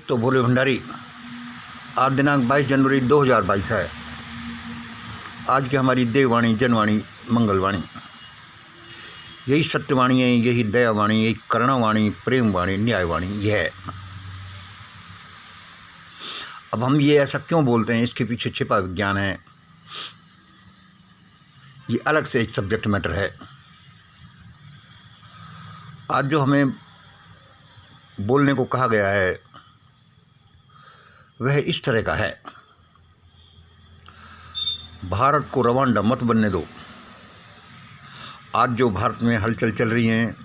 तो भोले भंडारी। आज दिनांक 22 जनवरी 2022 है। आज की हमारी देववाणी, जनवाणी, मंगलवाणी, यही सत्यवाणी है, यही दयावाणी, यही करुणावाणी, प्रेमवाणी, न्यायवाणी यह है। अब हम ये ऐसा क्यों बोलते हैं, इसके पीछे छिपा विज्ञान है, ये अलग से एक सब्जेक्ट मैटर है। आज जो हमें बोलने को कहा गया है वह इस तरह का है। भारत को रवांडा मत बनने दो। आज जो भारत में हलचल चल रही हैं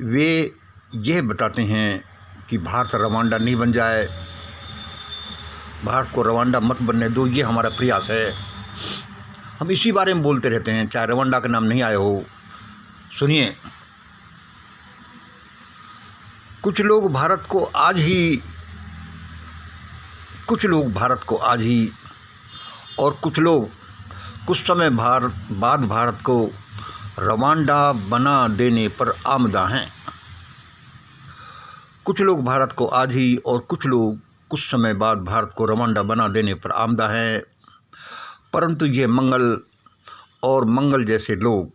वे यह बताते हैं कि भारत रवांडा नहीं बन जाए, भारत को रवांडा मत बनने दो, ये हमारा प्रयास है। हम इसी बारे में बोलते रहते हैं, चाहे रवांडा का नाम नहीं आया हो। सुनिए, कुछ लोग भारत को आज ही और कुछ लोग कुछ समय बाद भारत को रवांडा बना देने पर आमदा हैं। कुछ लोग भारत को आज ही और कुछ लोग कुछ समय बाद भारत को रवांडा बना देने पर आमदा हैं। परंतु ये मंगल जैसे लोग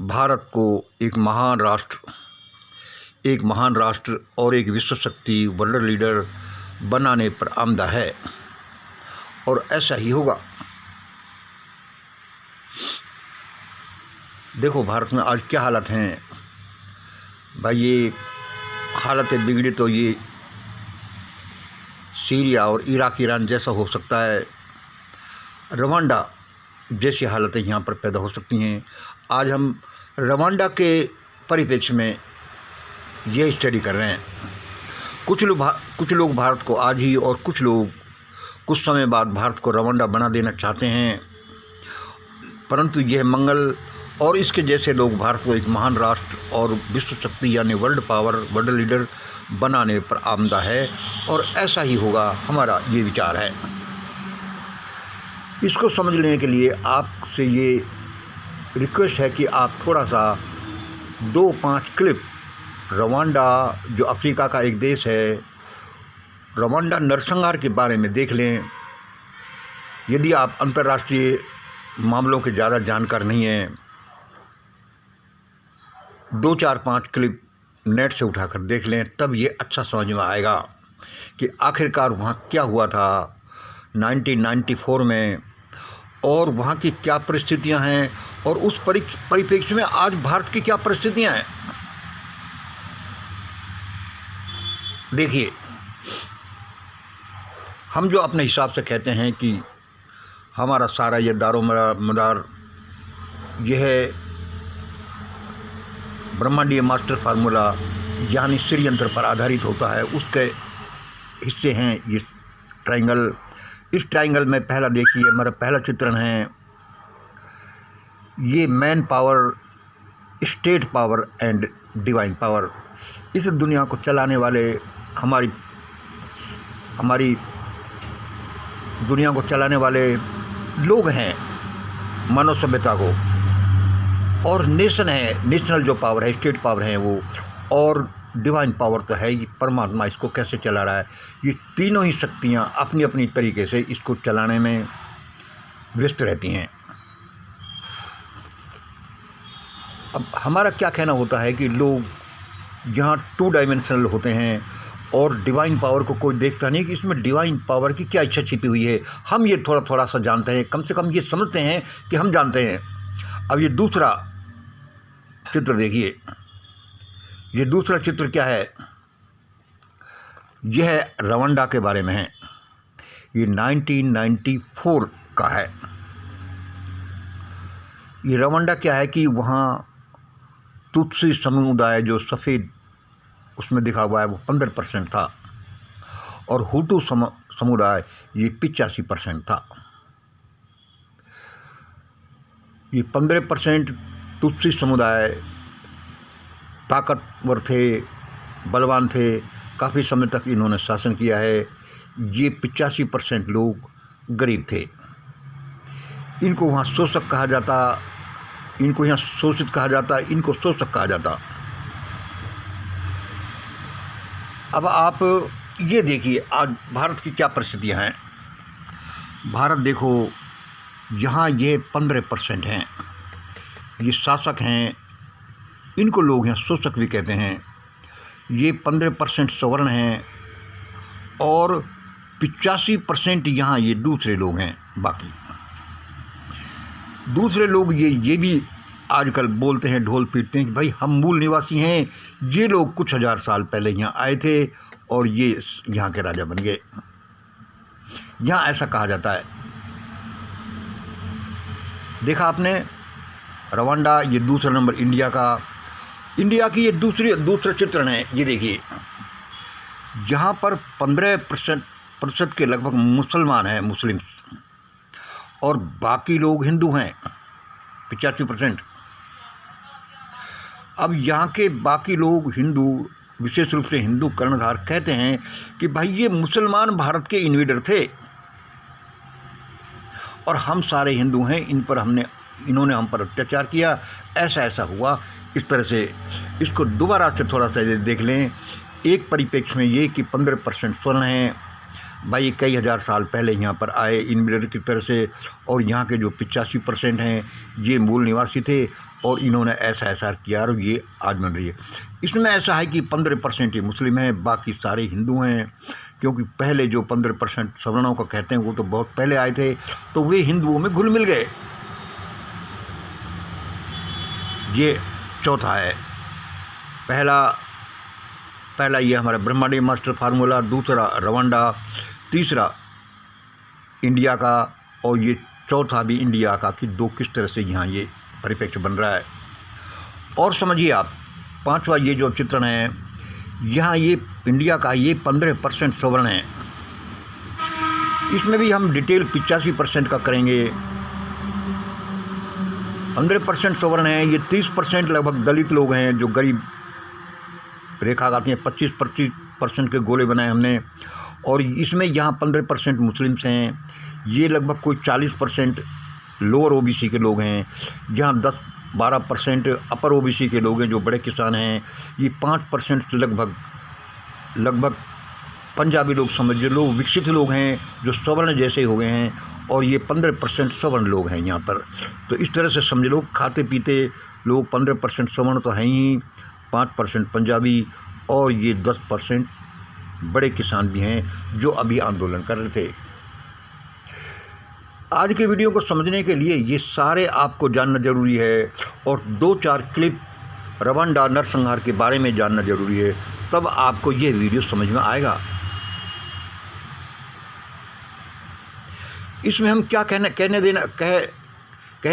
भारत को एक महान राष्ट्र और एक विश्व शक्ति, वर्ल्ड लीडर बनाने पर आमदा है और ऐसा ही होगा। देखो भारत में आज क्या हालत हैं भाई, ये हालतें बिगड़ी तो ये सीरिया और इराक, ईरान जैसा हो सकता है, रवांडा जैसी हालतें यहाँ पर पैदा हो सकती हैं। आज हम रवांडा के परिप्रेक्ष्य में ये स्टडी कर रहे हैं। कुछ लोग भारत को आज ही और कुछ लोग कुछ समय बाद भारत को रवांडा बना देना चाहते हैं। परंतु यह मंगल और इसके जैसे लोग भारत को एक महान राष्ट्र और विश्व शक्ति यानी वर्ल्ड पावर, वर्ल्ड लीडर बनाने पर आमदा है और ऐसा ही होगा, हमारा ये विचार है। इसको समझ लेने के लिए आपसे ये रिक्वेस्ट है कि आप थोड़ा सा 2-5 क्लिप रवांडा, जो अफ्रीका का एक देश है, रवांडा नरसंहार के बारे में देख लें। यदि आप अंतर्राष्ट्रीय मामलों के ज़्यादा जानकार नहीं हैं, 2-4-5 क्लिप नेट से उठाकर देख लें, तब ये अच्छा समझ में आएगा कि आखिरकार वहाँ क्या हुआ था 1994 में और वहाँ की क्या परिस्थितियाँ हैं और उस परिप्रेक्ष्य में आज भारत की क्या परिस्थितियाँ हैं। देखिए, हम जो अपने हिसाब से कहते हैं कि हमारा सारा ये दारोमदार यह ब्रह्मांडीय मास्टर फार्मूला यानी श्री यंत्र पर आधारित होता है, उसके हिस्से हैं ये ट्रायंगल। इस ट्रायंगल में पहला देखिए, हमारा पहला चित्रण है, ये man power, state power and divine power. इस दुनिया को चलाने वाले हमारी दुनिया को चलाने वाले लोग हैं, मानव सभ्यता को, और नेशन है, नेशनल जो पावर है, स्टेट पावर है वो, और डिवाइन पावर तो है, ये परमात्मा इसको कैसे चला रहा है। ये तीनों ही शक्तियाँ अपनी अपनी तरीके से इसको चलाने में व्यस्त रहती हैं। अब हमारा क्या कहना होता है कि लोग यहाँ 2 डायमेंशनल होते हैं और डिवाइन पावर को कोई देखता नहीं कि इसमें डिवाइन पावर की क्या इच्छा छिपी हुई है। हम ये थोड़ा सा जानते हैं, कम से कम ये समझते हैं कि हम जानते हैं। अब ये दूसरा चित्र देखिए, ये दूसरा चित्र क्या है, यह रवांडा के बारे में है। ये 1994 का है। ये रवांडा क्या है कि वहाँ तुत्सी समुदाय जो सफ़ेद उसमें दिखा हुआ है वो 15% था और हुटू समुदाय ये 85% था। ये 15% तुत्सी समुदाय ताकतवर थे, बलवान थे, काफ़ी समय तक इन्होंने शासन किया है। ये 85% लोग गरीब थे। इनको वहाँ शोषक कहा जाता, इनको यहाँ शोषित कहा जाता, इनको शोषक कहा जाता। अब आप ये देखिए आज भारत की क्या परिस्थितियाँ हैं। भारत देखो, यहाँ ये 15% हैं, ये शासक हैं, इनको लोग हैं शोषक भी कहते हैं। ये 15% सवर्ण हैं और 85% यहाँ ये दूसरे लोग हैं। बाकी दूसरे लोग ये भी आजकल बोलते हैं, ढोल पीटते हैं कि भाई हम मूल निवासी हैं, ये लोग कुछ हज़ार साल पहले यहाँ आए थे और ये यहाँ के राजा बन गए। यहाँ ऐसा कहा जाता है। देखा आपने रवांडा, ये दूसरा नंबर इंडिया की ये दूसरा चित्रण है। ये देखिए यहाँ पर 15% के लगभग मुसलमान हैं, मुस्लिम, और बाकी लोग हिंदू हैं 85%। अब यहाँ के बाकी लोग हिंदू, विशेष रूप से हिंदू कर्णधार कहते हैं कि भाई ये मुसलमान भारत के इन्वेडर थे और हम सारे हिंदू हैं, इन्होंने हम पर अत्याचार किया, ऐसा हुआ। इस तरह से इसको दोबारा से थोड़ा सा देख लें। एक परिप्रेक्ष्य में ये कि 15% स्वर्ण हैं, भाई कई हज़ार साल पहले यहाँ पर आए इन्वेडर की तरह से, और यहाँ के जो 85% हैं ये मूल निवासी थे और इन्होंने ऐसा किया और ये आज बन रही है। इसमें ऐसा है कि 15% ही मुस्लिम हैं, बाकी सारे हिंदू हैं, क्योंकि पहले जो 15% सवर्णों को कहते हैं वो तो बहुत पहले आए थे, तो वे हिंदुओं में घुल मिल गए। ये चौथा है। पहला ये हमारा ब्रह्मांडीय मास्टर फार्मूला, दूसरा रवांडा, तीसरा इंडिया का, और ये चौथा भी इंडिया का कि दो किस तरह से यहाँ ये परिप्रेक्ष्य बन रहा है। और समझिए आप, पांचवा ये जो चित्रण है, यहाँ ये इंडिया का ये 15% सवर्ण है। इसमें भी हम डिटेल 85% का करेंगे। 15% सवर्ण है, ये 30% लगभग दलित लोग हैं जो गरीब रेखा गाती हैं। 25% के गोले बनाए हमने, और इसमें यहाँ 15% मुस्लिम्स हैं। ये लगभग कोई 40% लोअर ओबीसी के लोग हैं, जहाँ 10-12% अपर ओबीसी के लोग हैं जो बड़े किसान हैं। ये 5% लगभग पंजाबी लोग, समझिए लोग विकसित लोग हैं जो सवर्ण जैसे हो गए हैं, और ये 15% सवर्ण लोग हैं यहाँ पर। तो इस तरह से समझ लो, खाते पीते लोग 15% सवर्ण तो हैं ही, 5% पंजाबी, और ये 10% बड़े किसान भी हैं जो अभी आंदोलन कर रहे थे। आज के वीडियो को समझने के लिए ये सारे आपको जानना ज़रूरी है, और 2-4 क्लिप रवांडा नरसंहार के बारे में जानना ज़रूरी है, तब आपको ये वीडियो समझ में आएगा। इसमें हम क्या कहने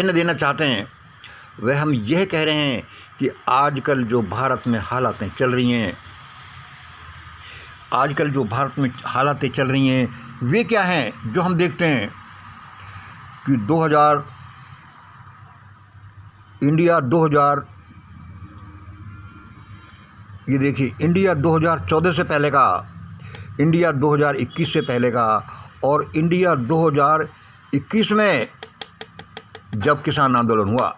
देना चाहते हैं, वह हम यह कह रहे हैं कि आजकल जो भारत में हालातें चल रही हैं, वे क्या हैं जो हम देखते हैं कि ये देखिए इंडिया 2014 से पहले का, इंडिया 2021 से पहले का, और इंडिया 2021 में जब किसान आंदोलन हुआ,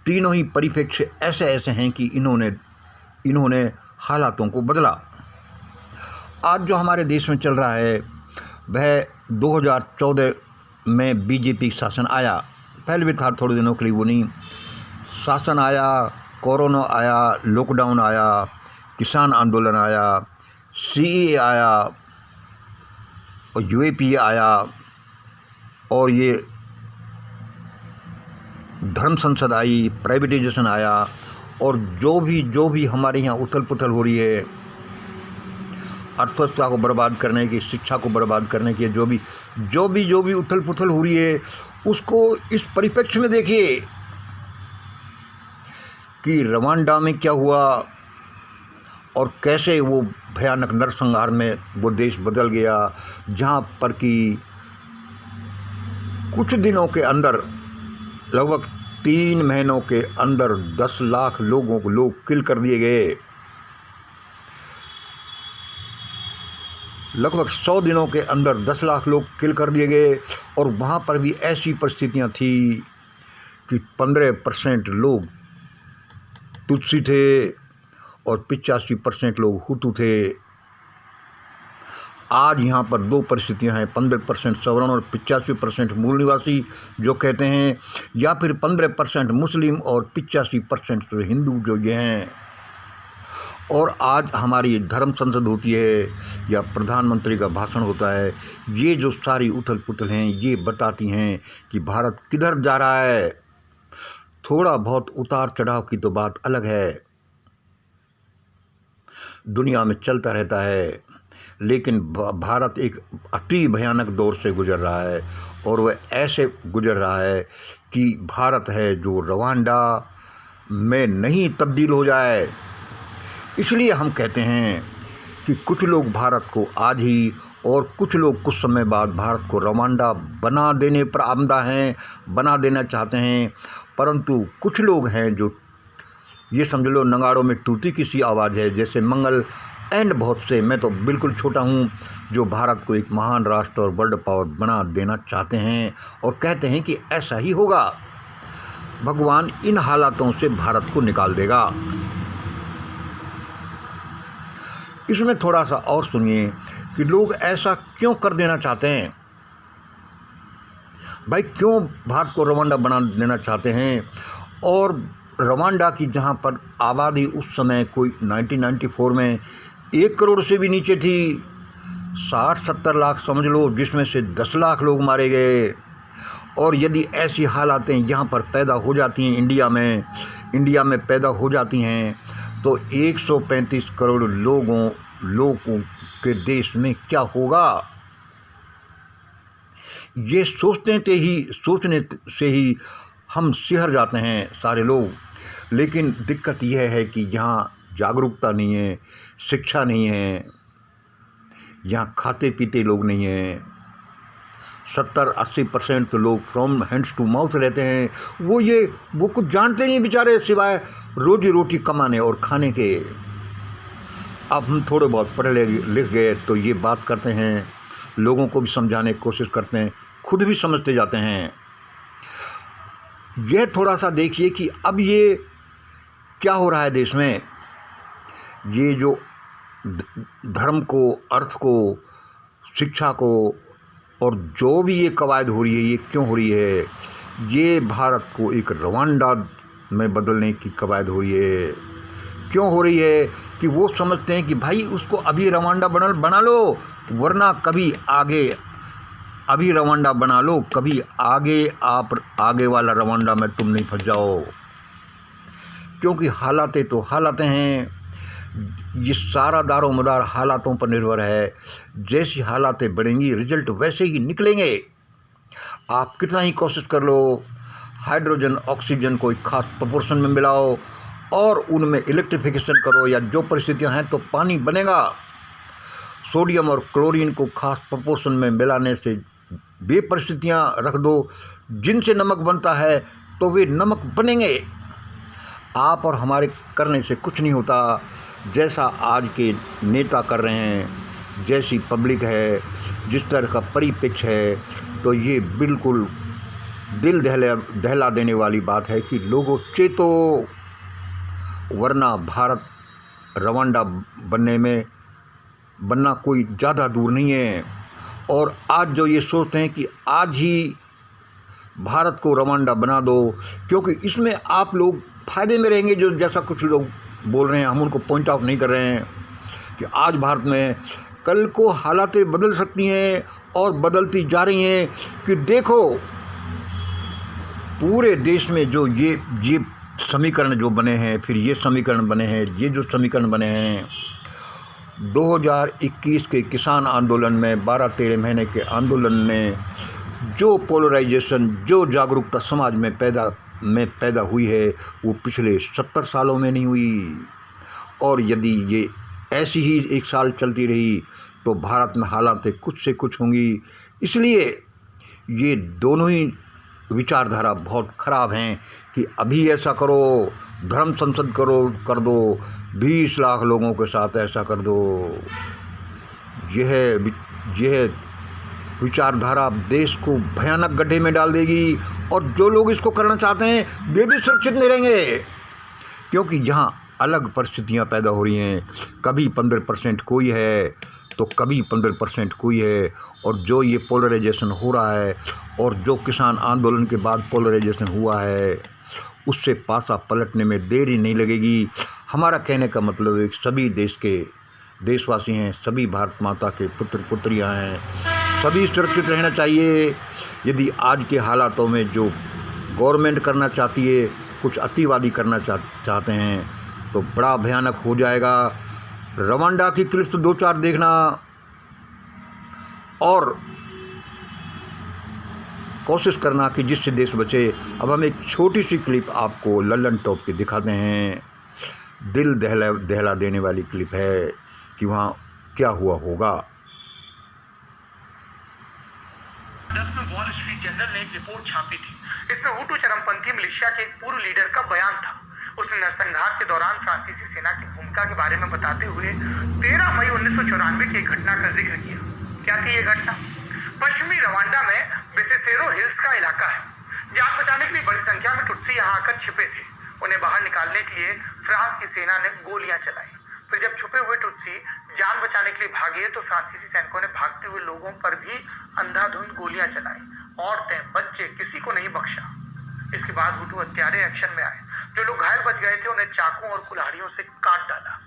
तीनों ही परिप्रेक्ष्य ऐसे हैं कि इन्होंने हालातों को बदला। आज जो हमारे देश में चल रहा है वह 2014 में बीजेपी शासन आया, पहले भी था थोड़े दिनों के लिए, वो नहीं शासन आया, कोरोना आया, लॉकडाउन आया, किसान आंदोलन आया, सीएए आया, और यूएपीए आया, और ये धर्म संसद आई, प्राइवेटाइजेशन आया, और जो भी हमारे यहाँ उथल पुथल हो रही है, अर्थव्यवस्था को बर्बाद करने की, शिक्षा को बर्बाद करने की, जो भी उथल पुथल हो रही है, उसको इस परिप्रेक्ष्य में देखिए कि रवांडा में क्या हुआ और कैसे वो भयानक नरसंहार में वो देश बदल गया, जहाँ पर कि कुछ दिनों के अंदर, लगभग 3 महीनों के अंदर 10 लाख लोगों को लोग किल कर दिए गए। लगभग 100 दिनों के अंदर 10 लाख लोग किल कर दिए गए, और वहाँ पर भी ऐसी परिस्थितियाँ थी कि 15% लोग तुत्सी थे और 85% लोग हुतू थे। आज यहाँ पर दो परिस्थितियाँ हैं, 15% सवर्ण और 85% मूल निवासी जो कहते हैं, या फिर 15% मुस्लिम और 85% हिंदू जो ये हैं। और आज हमारी धर्म संसद होती है या प्रधानमंत्री का भाषण होता है, ये जो सारी उथल पुथल हैं ये बताती हैं कि भारत किधर जा रहा है। थोड़ा बहुत उतार चढ़ाव की तो बात अलग है, दुनिया में चलता रहता है, लेकिन भारत एक अति भयानक दौर से गुजर रहा है, और वह ऐसे गुजर रहा है कि भारत है जो रवांडा में नहीं तब्दील हो जाए। इसलिए हम कहते हैं कि कुछ लोग भारत को आज ही और कुछ लोग कुछ समय बाद भारत को रवांडा बना देने पर आमदा हैं, बना देना चाहते हैं, परंतु कुछ लोग हैं जो ये समझ लो नगाड़ों में टूटी किसी आवाज़ है, जैसे मंगल एंड बहुत से, मैं तो बिल्कुल छोटा हूँ, जो भारत को एक महान राष्ट्र और वर्ल्ड पावर बना देना चाहते हैं और कहते हैं कि ऐसा ही होगा, भगवान इन हालातों से भारत को निकाल देगा। इसमें थोड़ा सा और सुनिए कि लोग ऐसा क्यों कर देना चाहते हैं। भाई क्यों भारत को रवांडा बना देना चाहते हैं। और रवांडा की जहाँ पर आबादी उस समय कोई 1994 में 1 करोड़ से भी नीचे थी, 60-70 लाख समझ लो, जिसमें से 10 लाख लोग मारे गए। और यदि ऐसी हालातें यहाँ पर पैदा हो जाती हैं, इंडिया में पैदा हो जाती हैं, तो 135 करोड़ लोगों के देश में क्या होगा। ये सोचने से ही हम सिहर जाते हैं सारे लोग। लेकिन दिक्कत यह है कि यहाँ जागरूकता नहीं है, शिक्षा नहीं है, यहाँ खाते पीते लोग नहीं हैं। 70-80% तो लोग फ्रॉम हैंड्स टू माउथ रहते हैं। वो कुछ जानते नहीं बेचारे, सिवाय रोजी रोटी कमाने और खाने के। अब हम थोड़े बहुत पढ़े लिख गए तो ये बात करते हैं, लोगों को भी समझाने की कोशिश करते हैं, खुद भी समझते जाते हैं। यह थोड़ा सा देखिए कि अब ये क्या हो रहा है देश में। ये जो धर्म को, अर्थ को, शिक्षा को, और जो भी ये कवायद हो रही है, ये क्यों हो रही है। ये भारत को एक रवांडा में बदलने की कवायद हो रही है। क्यों हो रही है कि वो समझते हैं कि भाई उसको अभी रवांडा बना लो, वरना कभी आगे, अभी रवांडा बना लो, कभी आगे आप आगे वाला रवांडा में तुम नहीं फंस जाओ। क्योंकि हालातें तो हालातें हैं, ये सारा दारोमदार हालातों पर निर्भर है। जैसी हालातें बढ़ेंगी रिजल्ट वैसे ही निकलेंगे। आप कितना ही कोशिश कर लो, हाइड्रोजन ऑक्सीजन को एक खास प्रोपोर्शन में मिलाओ और उनमें इलेक्ट्रिफिकेशन करो, या जो परिस्थितियां हैं तो पानी बनेगा। सोडियम और क्लोरीन को खास प्रोपोर्शन में मिलाने से वे परिस्थितियां रख दो जिनसे नमक बनता है, तो वे नमक बनेंगे। आप और हमारे करने से कुछ नहीं होता। जैसा आज के नेता कर रहे हैं, जैसी पब्लिक है, जिस तरह का परिप्रेक्ष्य है, तो ये बिल्कुल दिल दहला देने वाली बात है कि लोगों चेतो, वरना भारत रवांडा बनना कोई ज़्यादा दूर नहीं है। और आज जो ये सोचते हैं कि आज ही भारत को रवांडा बना दो, क्योंकि इसमें आप लोग फ़ायदे में रहेंगे, जो जैसा कुछ लोग बोल रहे हैं, हम उनको पॉइंट आउट नहीं कर रहे हैं कि आज भारत में कल को हालातें बदल सकती हैं और बदलती जा रही हैं। कि देखो पूरे देश में जो ये समीकरण जो बने हैं, फिर ये समीकरण बने हैं, ये जो समीकरण बने हैं 2021 के किसान आंदोलन में, 12-13 महीने के आंदोलन में जो पोलराइजेशन, जो जागरूकता समाज में पैदा हुई है, वो पिछले 70 सालों में नहीं हुई। और यदि ये ऐसी ही 1 साल चलती रही तो भारत में हालातें कुछ से कुछ होंगी। इसलिए ये दोनों ही विचारधारा बहुत ख़राब हैं कि अभी ऐसा करो, धर्म संसद कर दो, 20 लाख लोगों के साथ ऐसा कर दो। यह विचारधारा देश को भयानक गड्ढे में डाल देगी, और जो लोग इसको करना चाहते हैं वे भी सुरक्षित नहीं रहेंगे, क्योंकि यहाँ अलग परिस्थितियाँ पैदा हो रही हैं। कभी 15% कोई है, तो कभी 15% कोई है। और जो ये पोलराइजेशन हो रहा है और जो किसान आंदोलन के बाद पोलराइजेशन हुआ है, उससे पासा पलटने में देरी नहीं लगेगी। हमारा कहने का मतलब है कि सभी देश के देशवासी हैं, सभी भारत माता के पुत्र पुत्रियां हैं, सभी सुरक्षित रहना चाहिए। यदि आज के हालातों में जो गवर्नमेंट करना चाहती है, कुछ अतिवादी करना चाहते हैं, तो बड़ा भयानक हो जाएगा। रवांडा की क्लिप्स तो 2-4 देखना और कोशिश करना कि जिससे देश बचे। अब हम एक छोटी सी क्लिप आपको लल्लन टॉप की दिखाते हैं। दिल दहला देने वाली क्लिप है कि वहाँ क्या हुआ होगा। 2010 में वॉल स्ट्रीट जर्नल ने एक रिपोर्ट छापी थी। इसमें हुटू चरमपंथी मिलिशिया के एक पूर्व लीडर का बयान था। उसने नरसंहार के दौरान फ्रांसीसी सेना की भूमिका के बारे में बताते हुए 13 मई 1994 की एक घटना का जिक्र किया। क्या थी ये घटना? पश्चिमी रवांडा में बेसेसेरो हिल्स का इलाका है। जान बचाने के लिए बड़ी संख्या में टुट्सी यहाँ आकर छिपे थे। उन्हें बाहर निकालने के लिए फ्रांस की सेना ने गोलियां चलाई। फिर जब छुपे हुए टुट्सी जान बचाने के लिए भागे तो फ्रांसीसी सैनिकों ने भागते हुए लोगों पर भी अंधाधुंध गोलियां चलाई। औरतें, बच्चे, किसी को नहीं बख्शा। इसके बाद हुटू हत्यारे एक्शन में आए। जो लोग घायल बच गए थे उन्हें चाकू और कुल्हाड़ियों से काट डाला।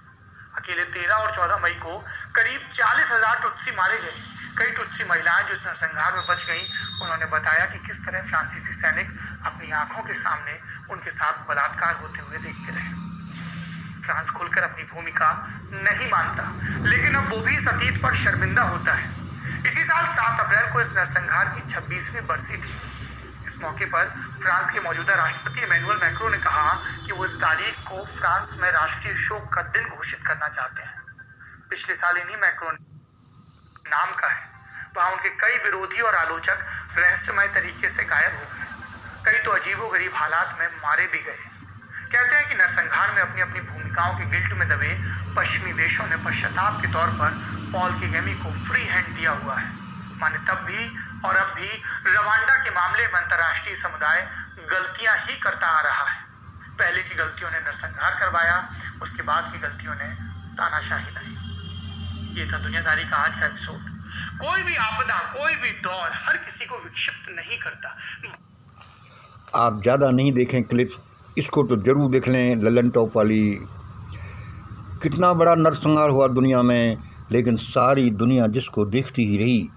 अकेले 13 और 14 मई को करीब 40,000 टुट्सी मारे गए। कई टुट्सी महिलाएं जो इस नरसंहार में बच गईं, उन्होंने बताया कि किस तरह फ्रांसीसी सैनिक अपनी आंखों के सामने उनके साथ बलात्कार होते हुए देखते रहे। फ्रांस खुलकर अपनी भूमिका नहीं मानता, लेकिन अब वो भी इस अतीत पर शर्मिंदा होता है। इसी साल 7 अप्रैल को इस नरसंहार की 26वीं बरसी थी। इस मौके पर फ्रांस के मौजूदा राष्ट्रपति इमैनुअल मैक्रों ने कहा कि वो इस तारीख को फ्रांस में राष्ट्रीय शोक का दिन घोषित करना चाहते हैं। पिछले साल इन्हीं मैक्रों नाम का है। वहां उनके कई विरोधी और आलोचक रहस्यमय तरीके से गायब हो गए। कई तो अजीबोगरीब हालात में मारे भी गए। कहते हैं कि नरसंहार में अपनी अपनी भूमिकाओं के गिल्ट में दबे पश्चिमी देशों ने पश्चाताप के तौर पर पॉल किगेमी को फ्री हैंड दिया हुआ है। माने तब भी और अब भी रवांडा के मामले में अंतर्राष्ट्रीय समुदाय गलतियां ही करता आ रहा है। पहले की गलतियों ने नरसंहार करवाया, उसके बाद की गलतियों ने तानाशाही लाई। ये था दुनियादारी का आज का एपिसोड। कोई भी आपदा, कोई भी दौर हर किसी को विक्षिप्त नहीं करता। आप ज़्यादा नहीं देखें क्लिप्स, इसको तो ज़रूर देख लें। लल्लन टॉप वाली कितना बड़ा नरसंहार हुआ दुनिया में, लेकिन सारी दुनिया जिसको देखती ही रही।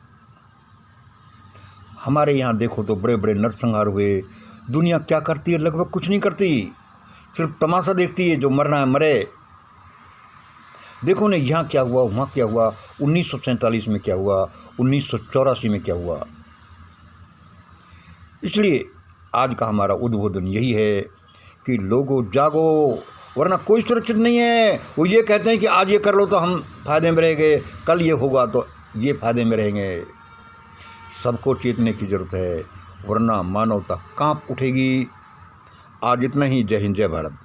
हमारे यहाँ देखो तो बड़े बड़े नरसंहार हुए। दुनिया क्या करती है? लगभग कुछ नहीं करती, सिर्फ तमाशा देखती है। जो मरना है मरे। देखो ना, यहाँ क्या हुआ, वहाँ क्या हुआ, 1947 में क्या हुआ, 1984 में क्या हुआ। इसलिए आज का हमारा उद्बोधन यही है कि लोगों जागो, वरना कोई सुरक्षित नहीं है। वो ये कहते हैं कि आज ये कर लो तो हम फ़ायदे में रहेंगे, कल ये होगा तो ये फ़ायदे में रहेंगे। सबको चेतने की ज़रूरत है, वरना मानवता कांप उठेगी। आज इतना ही। जय हिंद, जय भारत।